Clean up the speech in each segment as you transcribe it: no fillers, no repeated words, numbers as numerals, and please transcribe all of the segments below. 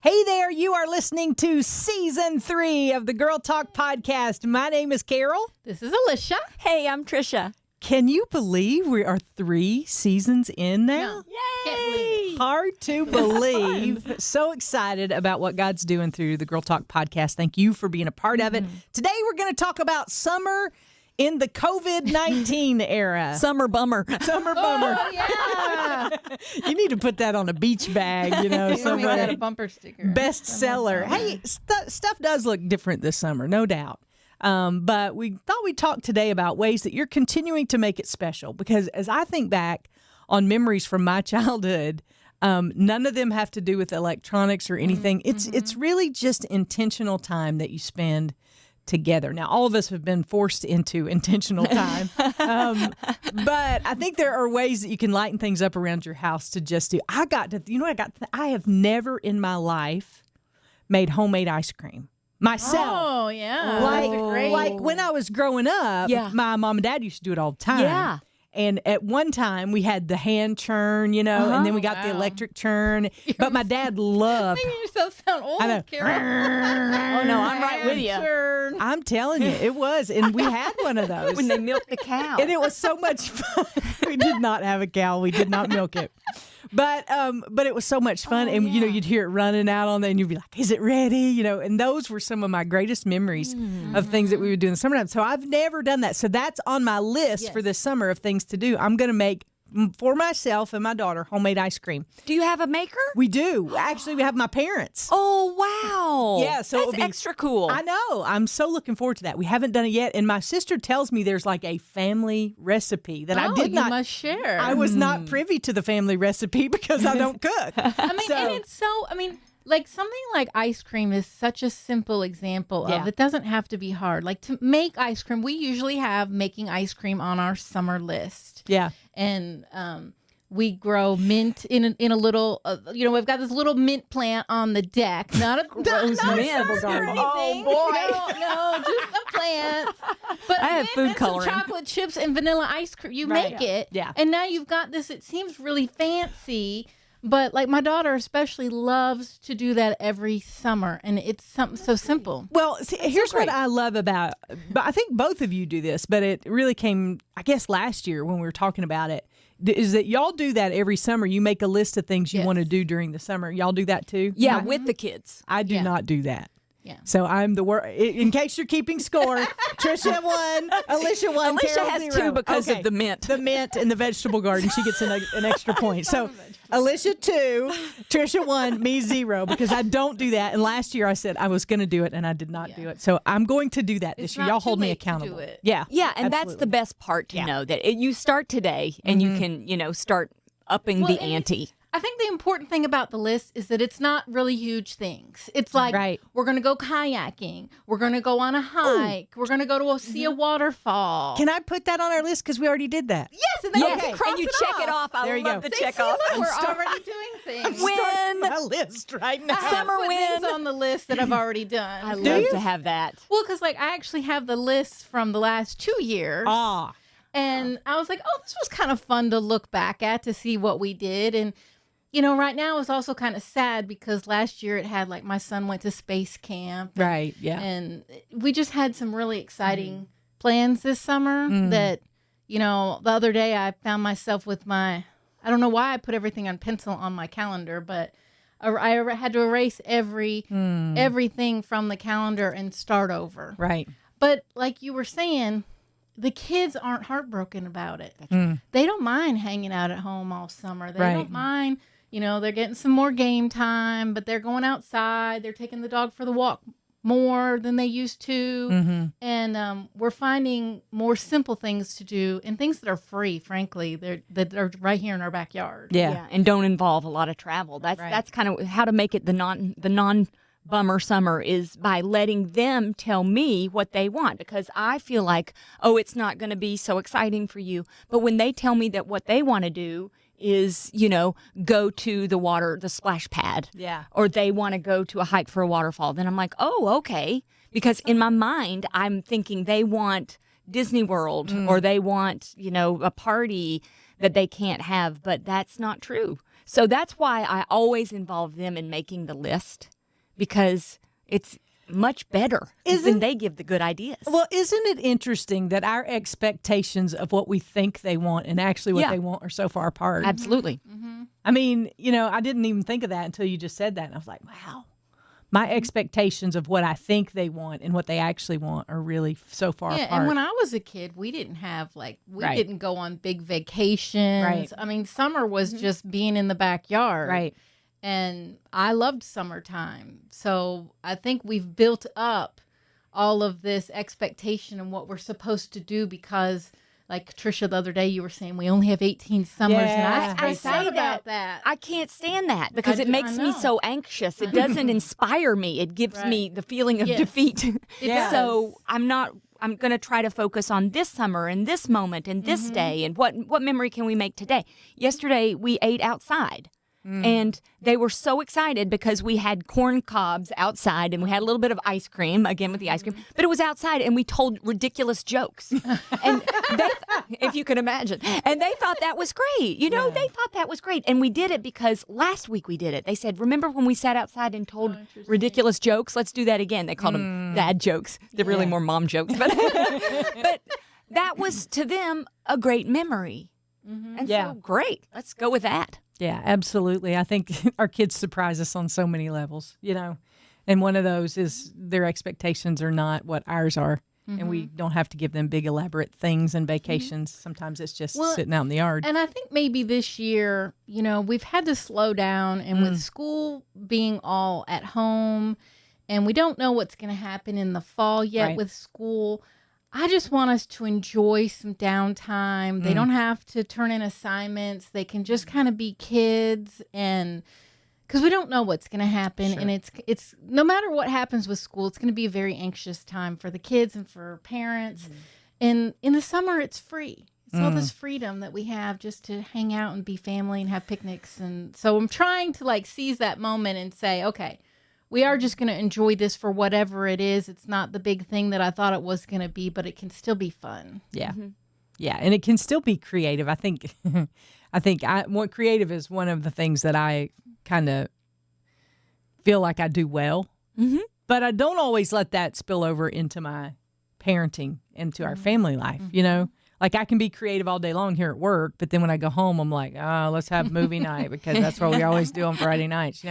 Hey there, you are listening to Season 3 of the Girl Talk Podcast. My name is Carol. This is Alicia. Hey, I'm Tricia. Can you believe we are 3 seasons in now? No. Yay! Hard to believe. So excited about what God's doing through the Girl Talk Podcast. Thank you for being a part of it. Today we're going to talk about summer in the COVID-19 era. Summer bummer. Summer bummer. Oh, yeah. You need to put that on a beach bag, Make that somewhere. a bumper sticker. Bestseller. Hey, stuff does look different this summer, no doubt. But we thought we'd talk today about ways that you're continuing to make it special. Because as I think back on memories from my childhood, none of them have to do with electronics or anything. It's really just intentional time that you spend together. Now, all of us have been forced into intentional time. But I think there are ways that you can lighten things up around your house to just do. I have never in my life made homemade ice cream myself. Oh, yeah. Like when I was growing up, my mom and dad used to do it all the time. Yeah. And at one time, we had the hand churn, and then we got the electric churn. But my dad loved. Making yourself sound old, I know. Carol. Oh, no, I'm right with you. Churn. I'm telling you, it was. And we had one of those. When they milk the cow. And it was so much fun. We did not have a cow. We did not milk it. But it was so much fun. And, you'd hear it running out on there and you'd be like, is it ready? And those were some of my greatest memories of things that we would do in the summertime. So I've never done that. So that's on my list for this summer of things to do. I'm going to make for myself and my daughter homemade ice cream. Do you have a maker? We do. Actually, we have my parents. Oh, wow. Yeah, so that's extra cool. I know. I'm so looking forward to that. We haven't done it yet. And my sister tells me there's like a family recipe that I did not. You must share. I was not privy to the family recipe because I don't cook. And it's so, like something like ice cream is such a simple example of it doesn't have to be hard. Like to make ice cream, we usually have making ice cream on our summer list. Yeah. And we grow mint in a little, we've got this little mint plant on the deck. Not a gross mint. Oh, boy. No, just a plant. But I have food coloring. Some chocolate chips and vanilla ice cream. You make it. Yeah. And now you've got this, it seems really fancy. But like my daughter especially loves to do that every summer, and it's something so simple. Well, see, here's what I love about, but I think both of you do this, but it really came, I guess, last year when we were talking about it, is that y'all do that every summer. You make a list of things you want to do during the summer. Y'all do that too? Yeah, with the kids. I do not do that. Yeah. So I'm the worst. In case you're keeping score, Tricia won, Alicia won. Alicia Carol has 0. 2 because of the mint. The mint and the vegetable garden. She gets an extra point. So Alicia 2, Tricia 1, me 0 because I don't do that. And last year I said I was going to do it and I did not do it. So I'm going to do that this year. Y'all hold me accountable. Yeah. Yeah, and that's the best part to know that you start today and you can, start upping the ante. I think the important thing about the list is that it's not really huge things. It's like, we're going to go kayaking. We're going to go on a hike. We're going to go to see a waterfall. Can I put that on our list? Because we already did that. Yes, and then you can cross and you it check off. it off. I love the check off. We're already doing things. Win. My list right now. Summer I win. things on the list that I've already done. I love to have that. Well, because I actually have the list from the last 2 years. Ah. And I was like, this was kind of fun to look back at to see what we did. And right now it's also kind of sad because last year it had like my son went to space camp. Right, yeah. And we just had some really exciting plans this summer that, the other day I found myself with I don't know why I put everything on pencil on my calendar, but I had to erase everything from the calendar and start over. Right. But like you were saying, the kids aren't heartbroken about it. They don't mind hanging out at home all summer. They don't mind, they're getting some more game time, but they're going outside. They're taking the dog for the walk more than they used to. And we're finding more simple things to do and things that are free, frankly, that are right here in our backyard. Yeah, and don't involve a lot of travel. That's kind of how to make it the non bummer summer is by letting them tell me what they want, because I feel like, it's not going to be so exciting for you. But when they tell me that what they want to do is, go to the water, the splash pad. Yeah. Or they want to go to a hike for a waterfall. Then I'm like, okay. Because in my mind, I'm thinking they want Disney World or they want, a party that they can't have. But that's not true. So that's why I always involve them in making the list, because it's much better when they give the good ideas. Well, isn't it interesting that our expectations of what we think they want and actually what they want are so far apart? Absolutely. Mm-hmm. I mean, I didn't even think of that until you just said that. And I was like, wow, my expectations of what I think they want and what they actually want are really so far apart. And when I was a kid, we didn't have we didn't go on big vacations. Right. I mean, summer was just being in the backyard. Right. And I loved summertime. So I think we've built up all of this expectation and what we're supposed to do because, like Tricia, the other day you were saying we only have 18 summers. Yeah. And I say about that. I can't stand that because it makes me so anxious. It doesn't inspire me. It gives me the feeling of defeat. So I'm going to try to focus on this summer and this moment and this day and what memory can we make today. Yesterday we ate outside. And they were so excited because we had corn cobs outside and we had a little bit of ice cream, again with the ice cream, but it was outside and we told ridiculous jokes. And they, if you can imagine, and they thought that was great. They thought that was great. And we did it because last week we did it. They said, remember when we sat outside and told ridiculous jokes? Let's do that again. They called them dad jokes. They're really more mom jokes. But, but that was to them a great memory. And so great. Let's go with that. Yeah, absolutely. I think our kids surprise us on so many levels, and one of those is their expectations are not what ours are. And we don't have to give them big, elaborate things and vacations. Sometimes it's just sitting out in the yard. And I think maybe this year, we've had to slow down. And with school being all at home, and we don't know what's going to happen in the fall yet with school, I just want us to enjoy some downtime. They don't have to turn in assignments. They can just kind of be kids, and because we don't know what's going to happen. And it's no matter what happens with school, it's going to be a very anxious time for the kids and for parents. And in the summer, it's free. It's all this freedom that we have just to hang out and be family and have picnics. And so I'm trying to seize that moment and say, okay, we are just going to enjoy this for whatever it is. It's not the big thing that I thought it was going to be, but it can still be fun. Yeah. Yeah. And it can still be creative. I think, what creative is one of the things that I kind of feel like I do well, but I don't always let that spill over into my parenting, into our family life, Like I can be creative all day long here at work, but then when I go home, I'm like, let's have movie night because that's what we always do on Friday nights,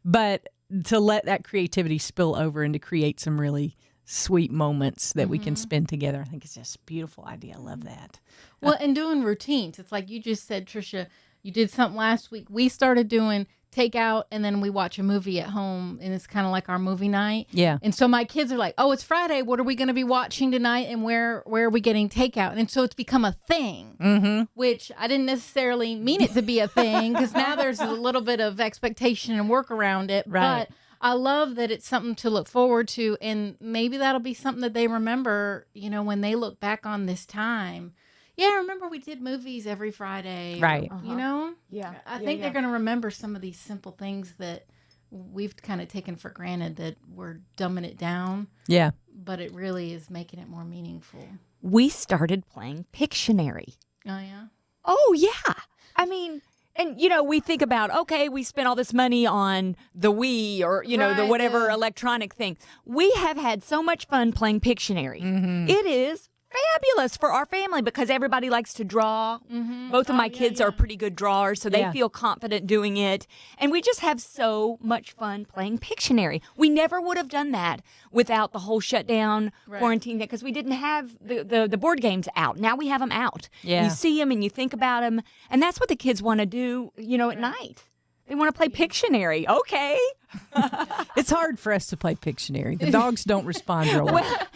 But to let that creativity spill over and to create some really sweet moments that we can spend together, I think it's just a beautiful idea. I love that. Well, and doing routines. It's like you just said, Tricia, you did something last week. We started doing takeout and then we watch a movie at home, and it's kind of like our movie night. Yeah. And so my kids are like, oh, it's Friday. What are we going to be watching tonight? And where are we getting takeout? And so it's become a thing, which I didn't necessarily mean it to be a thing because now there's a little bit of expectation and work around it. Right. But I love that it's something to look forward to. And maybe that'll be something that they remember, when they look back on this time. Yeah, remember we did movies every Friday. Right. Yeah. I think they're going to remember some of these simple things that we've kind of taken for granted that we're dumbing it down. Yeah. But it really is making it more meaningful. We started playing Pictionary. Oh, yeah? Oh, yeah. I mean, and, we think about, okay, we spent all this money on the Wii or, the whatever electronic thing. We have had so much fun playing Pictionary. It is fabulous for our family because everybody likes to draw. Both of my kids are pretty good drawers, so they feel confident doing it. And we just have so much fun playing Pictionary. We never would have done that without the whole shutdown, quarantine, because we didn't have the board games out. Now we have them out. Yeah. You see them and you think about them, and that's what the kids want to do, at night. They want to play Pictionary. Okay. It's hard for us to play Pictionary. The dogs don't respond real well.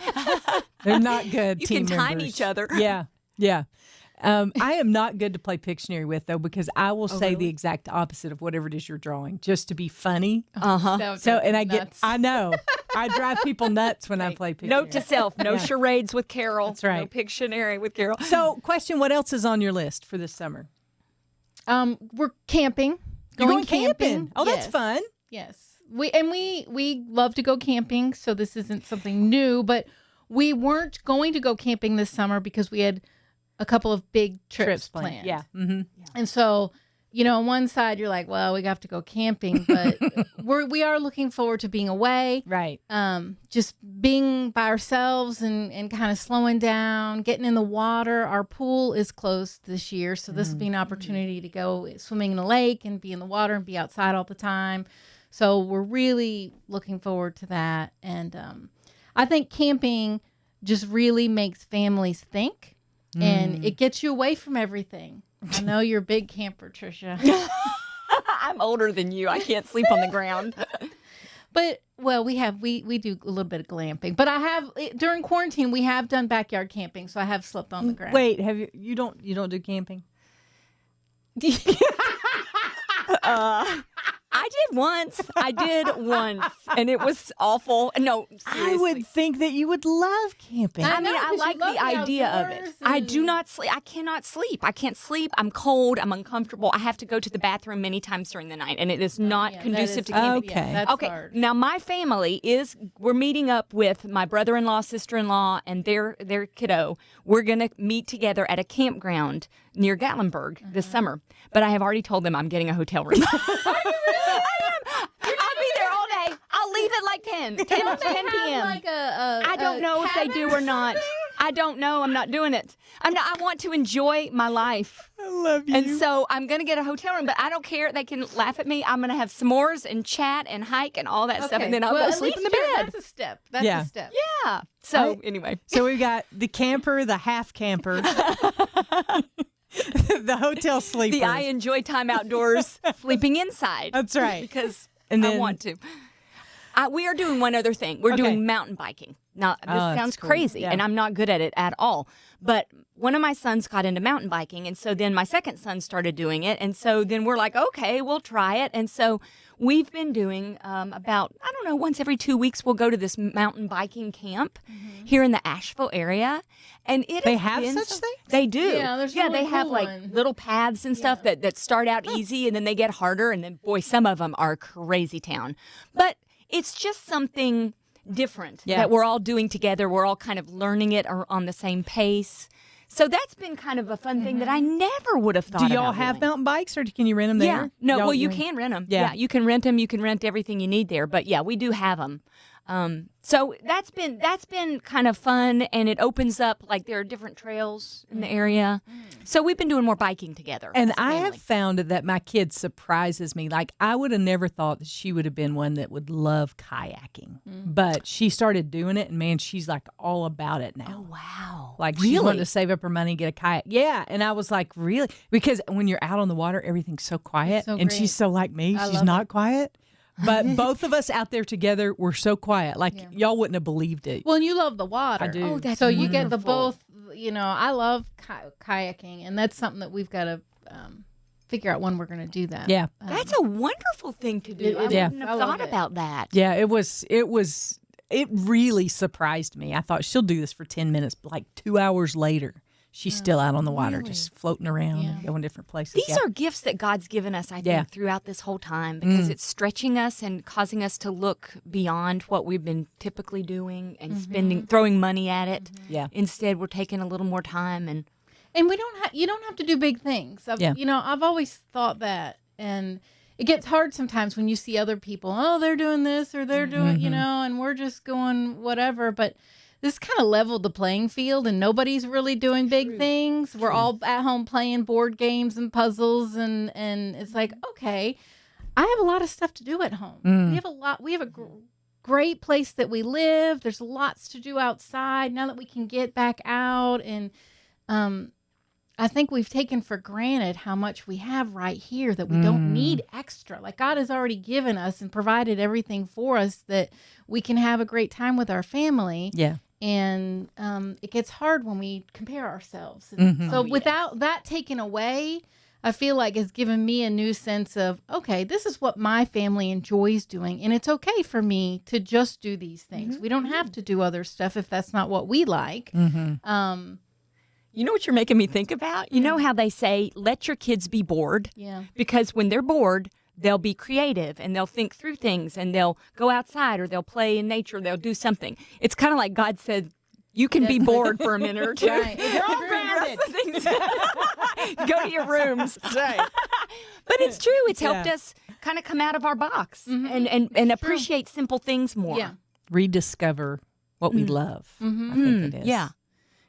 They're not good You team can time members. each other. Yeah, yeah. I am not good to play Pictionary with, though, because I will say the exact opposite of whatever it is you're drawing, just to be funny. So, and I know. I drive people nuts when I play Pictionary. Note to self, no charades with Carol. That's right. No Pictionary with Carol. So, question, what else is on your list for this summer? We're camping. You're going camping. Oh, that's fun. Yes. We love to go camping, so this isn't something new, but we weren't going to go camping this summer because we had a couple of big trips planned. Yeah. And so, on one side you're like, well, we have to go camping, but we are looking forward to being away. Right. Just being by ourselves and kind of slowing down, getting in the water. Our pool is closed this year, so this will be an opportunity to go swimming in a lake and be in the water and be outside all the time. So we're really looking forward to that. And I think camping just really makes families think, and it gets you away from everything. I know you're a big camper, Tricia. I'm older than you. I can't sleep on the ground. But we do a little bit of glamping. But I have during quarantine we have done backyard camping, so I have slept on the ground. Wait, have you don't do camping? I did once, and it was awful. No, seriously. I would think that you would love camping. I like the idea of it. I do not sleep. I cannot sleep. I can't sleep. I'm cold. I'm uncomfortable. I have to go to the bathroom many times during the night, and it is not conducive to camping. Okay. Yeah, that's hard. Now, my family we're meeting up with my brother-in-law, sister-in-law, and their kiddo. We're going to meet together at a campground near Gatlinburg this summer. But I have already told them I'm getting a hotel room. I'll be there all day. I'll leave at like 10 p.m. Like I don't know if they do or not. I don't know. I'm not doing it. I want to enjoy my life. I love you. And so I'm going to get a hotel room, but I don't care. They can laugh at me. I'm going to have s'mores and chat and hike and all that stuff, and then I'll go sleep in the bed. That's a step. That's a step. Yeah. So anyway. So we've got the camper, the half camper, the hotel sleeper. I enjoy time outdoors, sleeping inside. That's right. Because And then, I want to. We are doing one other thing. We're doing mountain biking. Now, this sounds cool. crazy, Yeah. and I'm not good at it at all. But one of my sons got into mountain biking, and so then my second son started doing it. And so then we're like, okay, we'll try it. And so we've been doing once every 2 weeks, we'll go to this mountain biking camp here in the Asheville area. And they have such things? They do. Yeah, there's really they have cool like ones. little paths and stuff that start out easy, and then they get harder. And then, boy, some of them are crazy town. But it's just something different that we're all doing together. We're all kind of learning it on the same pace. So that's been kind of a fun thing that I never would have thought about. Do y'all have mountain bikes, or can you rent them there? Yeah. No, you can rent them. Yeah, you can rent them. You can rent everything you need there. But yeah, we do have them. So that's been kind of fun, and it opens up, like, there are different trails in the area. So we've been doing more biking together. And I have found that my kid surprises me. Like, I would have never thought that she would have been one that would love kayaking. But she started doing it, and man, she's like all about it now. Oh, wow. Like, she wanted to save up her money and get a kayak. Yeah. And I was like, really? Because when you're out on the water, everything's so quiet. So and great. she's so like me. She's not quiet. But both of us out there together were so quiet. Like, y'all wouldn't have believed it. Well, and you love the water. I do. Oh, that's so wonderful. you get the both. I love kayaking, and that's something that we've got to figure out when we're going to do that. Yeah. That's a wonderful thing to do. I wouldn't have thought about that. Yeah, it really surprised me. I thought she'll do this for 10 minutes, but like 2 hours later, she's still out on the water, just floating around and going different places. These are gifts that God's given us, I think, throughout this whole time, because it's stretching us and causing us to look beyond what we've been typically doing and throwing money at it. Yeah. Instead, we're taking a little more time and we don't you don't have to do big things. I've always thought that, and it gets hard sometimes when you see other people. Oh, they're doing this or they're doing, and we're just going whatever. But this kind of leveled the playing field, and nobody's really doing big things. We're all at home playing board games and puzzles, and it's like, okay, I have a lot of stuff to do at home. We have a great place that we live. There's lots to do outside now that we can get back out, and I think we've taken for granted how much we have right here, that we don't need extra. Like, God has already given us and provided everything for us that we can have a great time with our family. Yeah. And it gets hard when we compare ourselves. So without that taken away, I feel like it's given me a new sense of, okay, this is what my family enjoys doing. And it's okay for me to just do these things. We don't have to do other stuff if that's not what we like. you know what you're making me think about? You know how they say, let your kids be bored? Yeah. Because when they're bored, they'll be creative and they'll think through things and they'll go outside or they'll play in nature. They'll do something. It's kind of like God said, You can be bored for a minute or two. Right. You're all grounded. Go to your rooms. Right. But it's true. It's helped us kind of come out of our box and appreciate simple things more. Yeah. Rediscover what we love. I think it is. Yeah.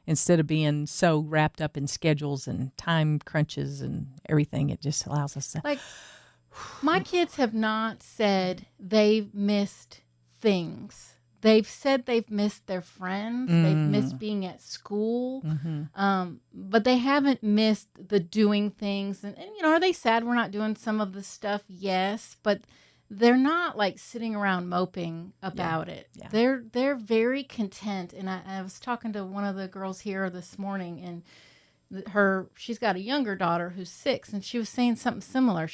Instead of being so wrapped up in schedules and time crunches and everything, it just allows us to. Like, my kids have not said they've missed things. They've said they've missed their friends. They've missed being at school. But they haven't missed the doing things. And, are they sad we're not doing some of the stuff? Yes. But they're not like sitting around moping about it. Yeah. They're very content. And I was talking to one of the girls here this morning, and she's got a younger daughter who's 6, and she was saying something similar.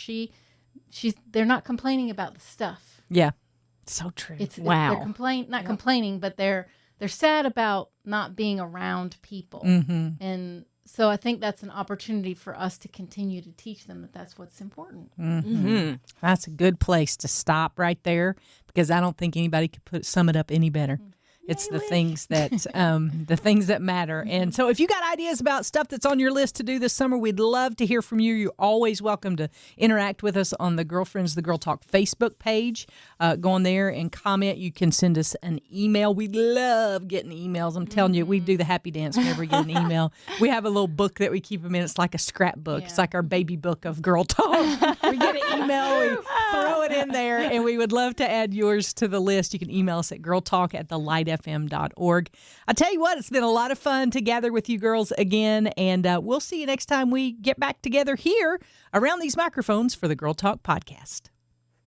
They're not complaining about the stuff. Yeah. So true. They're not complaining, but they're sad about not being around people. And so I think that's an opportunity for us to continue to teach them that that's what's important. That's a good place to stop right there, because I don't think anybody could sum it up any better. It's the things that matter. And so if you got ideas about stuff that's on your list to do this summer, we'd love to hear from you. You're always welcome to interact with us on the Girlfriends, the Girl Talk Facebook page. Go on there and comment. You can send us an email. We love getting emails. I'm telling you, we do the happy dance whenever we get an email. We have a little book that we keep them in. It's like a scrapbook. Yeah. It's like our baby book of Girl Talk. We get an email, we throw it in there, and we would love to add yours to the list. You can email us at girltalk@thelightfm.org. I tell you what, it's been a lot of fun to gather with you girls again, and we'll see you next time we get back together here around these microphones for the Girl Talk podcast.